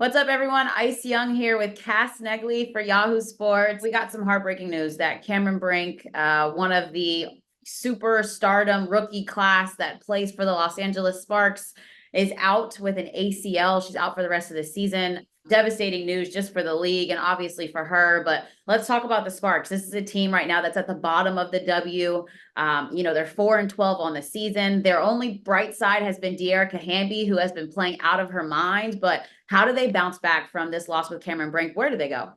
What's up, everyone? Ice Young here with Cass Negley for Yahoo Sports. We got some heartbreaking news that Cameron Brink, one of the superstardom rookie class that plays for the Los Angeles Sparks, is out with an ACL. She's out for the rest of the season. Devastating news just for the league and obviously for her. But let's talk about the Sparks. This is a team right now that's at the bottom of the W. They're 4-12 on the season. Their only bright side has been Dearica Hamby, who has been playing out of her mind. But how do they bounce back from this loss with Cameron Brink? Where do they go?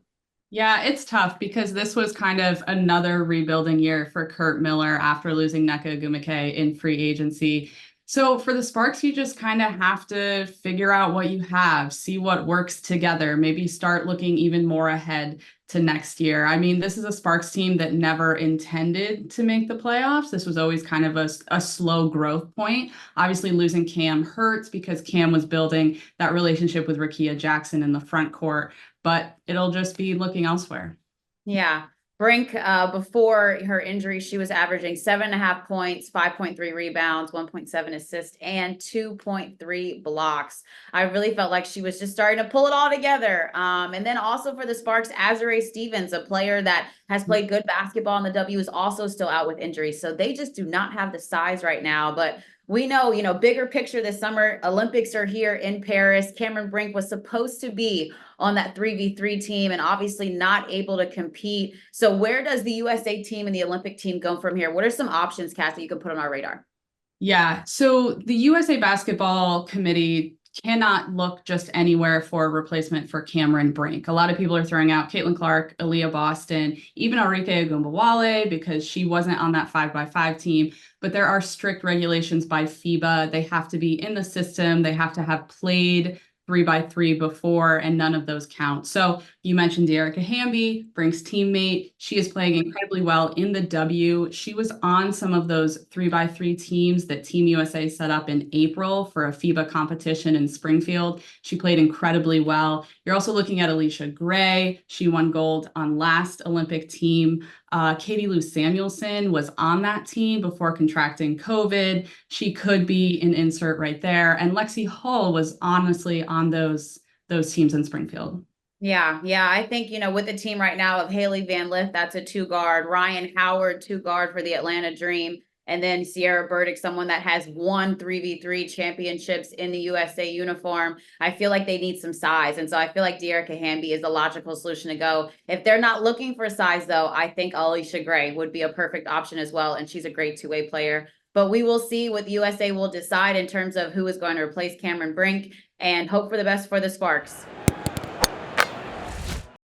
Yeah, it's tough because this was kind of another rebuilding year for Kurt Miller after losing Nneka Ogwumike in free agency. So for the Sparks, you just kind of have to figure out what you have, see what works together, maybe start looking even more ahead to next year. I mean, this is a Sparks team that never intended to make the playoffs. This was always kind of a slow growth point. Obviously, losing Cam hurts because Cam was building that relationship with Rickea Jackson in the front court, but it'll just be looking elsewhere. Yeah. Brink, before her injury, she was averaging 7.5 points, 5.3 rebounds, 1.7 assists, and 2.3 blocks. I really felt like she was just starting to pull it all together. And then also for the Sparks, Azurá Stevens, a player that has played good basketball in the W, is also still out with injuries. So they just do not have the size right now. But we know, bigger picture this summer, Olympics are here in Paris. Cameron Brink was supposed to be on that 3v3 team and obviously not able to compete. So where does the USA team and the Olympic team go from here? What are some options, Cass, that you can put on our radar? Yeah, so the USA Basketball Committee cannot look just anywhere for a replacement for Cameron Brink. A lot of people are throwing out Caitlin Clark, Aaliyah Boston, even Arike Ogunbowale because she wasn't on that 5x5 team. But there are strict regulations by FIBA. They have to be in the system. They have to have played 3x3 before, and none of those count. So you mentioned Dearica Hamby, Brink's teammate. She is playing incredibly well in the W. She was on some of those 3x3 teams that Team USA set up in April for a FIBA competition in Springfield. She played incredibly well. You're also looking at Alicia Gray. She won gold on last Olympic team. Katie Lou Samuelson was on that team before contracting COVID. She could be an insert right there. And Lexi Hull was honestly on those teams in Springfield. Yeah, I think, with the team right now of Haley Van Lith, that's a 2 guard, Ryan Howard, 2 guard for the Atlanta Dream, and then Sierra Burdick, someone that has won 3v3 championships in the USA uniform. I feel like they need some size. And so I feel like Dearica Hamby is the logical solution to go. If they're not looking for size, though, I think Alicia Gray would be a perfect option as well. And she's a great two-way player. But we will see what the USA will decide in terms of who is going to replace Cameron Brink and hope for the best for the Sparks.